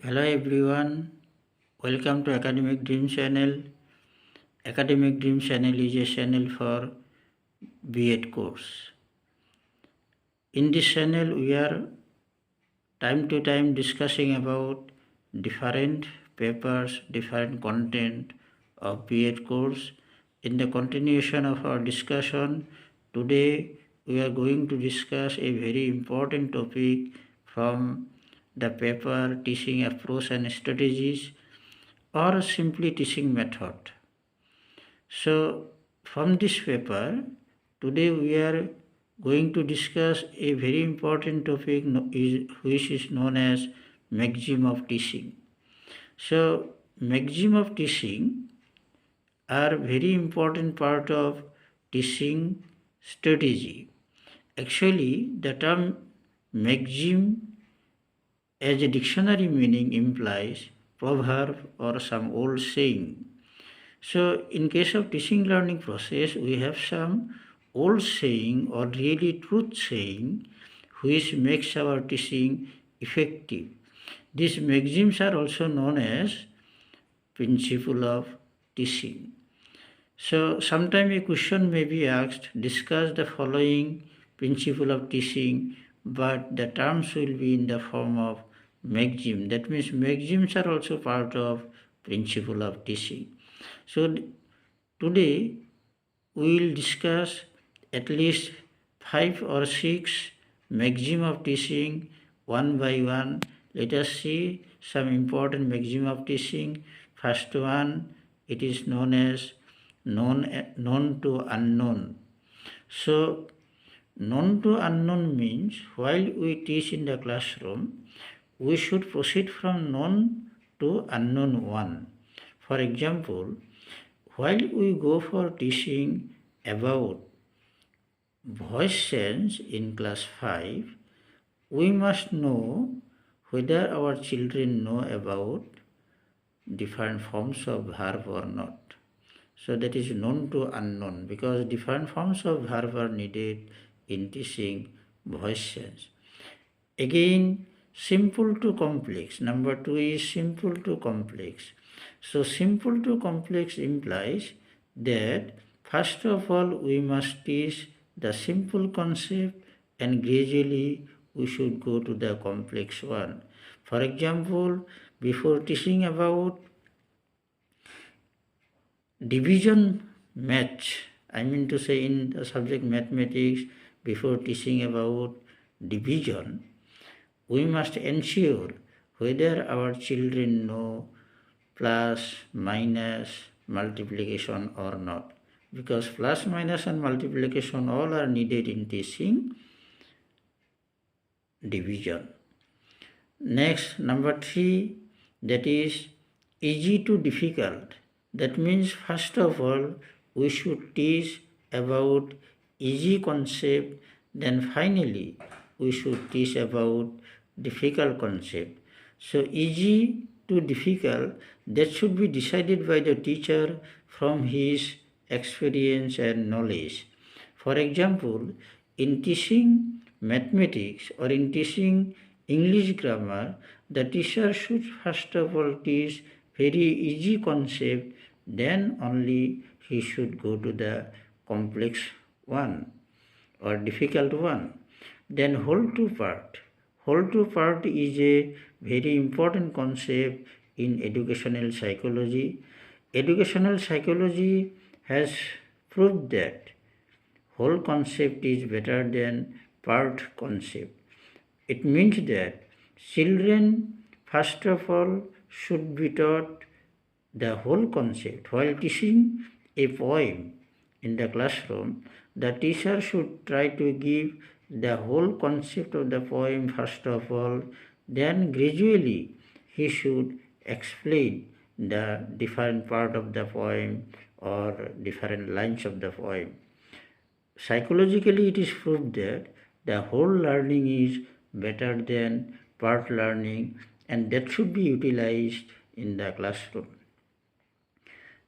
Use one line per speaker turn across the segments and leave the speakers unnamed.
Hello everyone, welcome to Academic Dream Channel. Academic Dream Channel is a channel for B.Ed course. In this channel we are time to time discussing about different papers, different content of B.Ed course. In the continuation of our discussion, today we are going to discuss a very important topic from the paper Teaching Approach and Strategies or simply teaching method. So from this paper, today we are going to discuss a very important topic which is known as Maxim of Teaching. So Maxim of Teaching are very important part of teaching strategy. Actually, the term maxim as a dictionary meaning implies proverb or some old saying. So in case of teaching learning process, we have some old saying or really truth saying which makes our teaching effective. These maxims are also known as principle of teaching. So sometime a question may be asked, discuss the following principle of teaching, but the terms will be in the form of maxim. That means maxims are also part of principle of teaching. So today we will discuss at least 5 or 6 maxim of teaching one by one. Let us see some important maxim of teaching. First one, it is known as known to unknown. So known to unknown means while we teach in the classroom, we should proceed from known to unknown one. For example, while we go for teaching about voice sense in class 5, we must know whether our children know about different forms of verb or not. So that is known to unknown because different forms of verb are needed in teaching voice sense. Again, simple to complex. Number 2 is simple to complex. So simple to complex implies that first of all we must teach the simple concept and gradually we should go to the complex one. For example, before teaching about division math, I mean to say in the subject mathematics, before teaching about division, we must ensure whether our children know plus, minus, multiplication or not. Because plus, minus and multiplication all are needed in teaching division. Next, number 3, that is easy to difficult. That means first of all, we should teach about easy concept, then finally we should teach about difficult concept. So easy to difficult, that should be decided by the teacher from his experience and knowledge. For example, in teaching mathematics or in teaching English grammar, the teacher should first of all teach very easy concept, then only he should go to the complex one or difficult one. Then whole to part. Whole to part is a very important concept in educational psychology. Educational psychology has proved that whole concept is better than part concept. It means that children first of all should be taught the whole concept. While teaching a poem in the classroom, the teacher should try to give the whole concept of the poem first of all, then gradually he should explain the different part of the poem or different lines of the poem. Psychologically, it is proved that the whole learning is better than part learning, and that should be utilized in the classroom.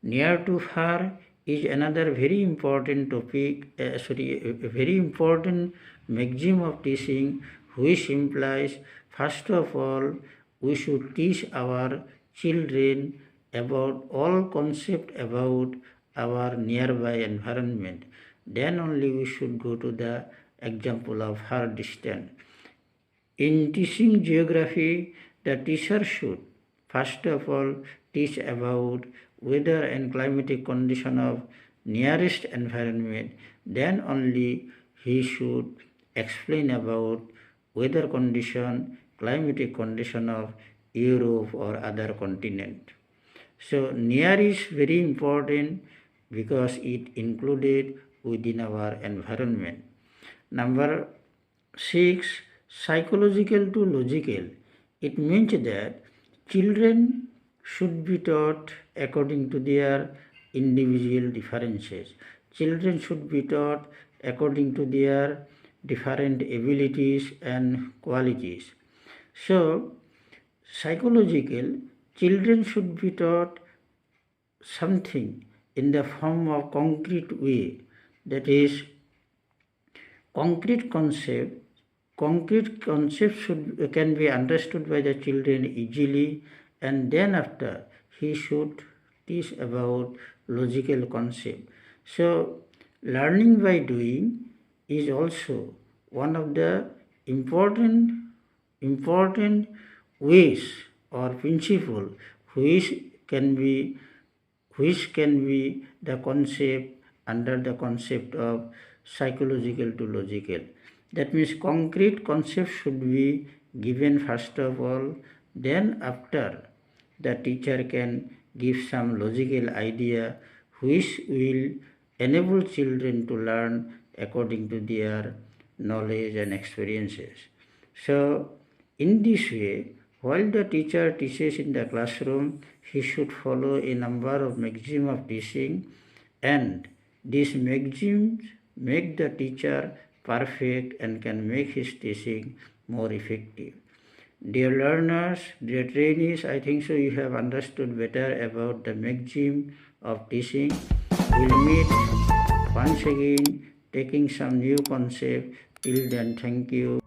Near to far is another very important topic, a very important maxim of teaching, which implies first of all we should teach our children about all concept about our nearby environment. Then only we should go to the example of her distance. In teaching geography, the teacher should first of all teach about weather and climatic condition of nearest environment. Then only he should explain about weather condition, climatic condition of Europe or other continent. So near is very important because it included within our environment. Number 6, psychological to logical. It means that children should be taught according to their individual differences. Children should be taught according to their different abilities and qualities. So, psychological, children should be taught something in the form of concrete way, that is concrete concepts can be understood by the children easily, and then after he should teach about logical concept. So learning by doing is also one of the important ways or principle which can be the concept under the concept of psychological to logical. That means concrete concept should be given first of all, then after the teacher can give some logical idea which will enable children to learn according to their knowledge and experiences. So in this way, while the teacher teaches in the classroom, he should follow a number of maxims of teaching, and these maxims make the teacher perfect and can make his teaching more effective. Dear learners, dear trainees, I think so you have understood better about the maxim of teaching. We'll meet once again taking some new concept. Till then, thank you.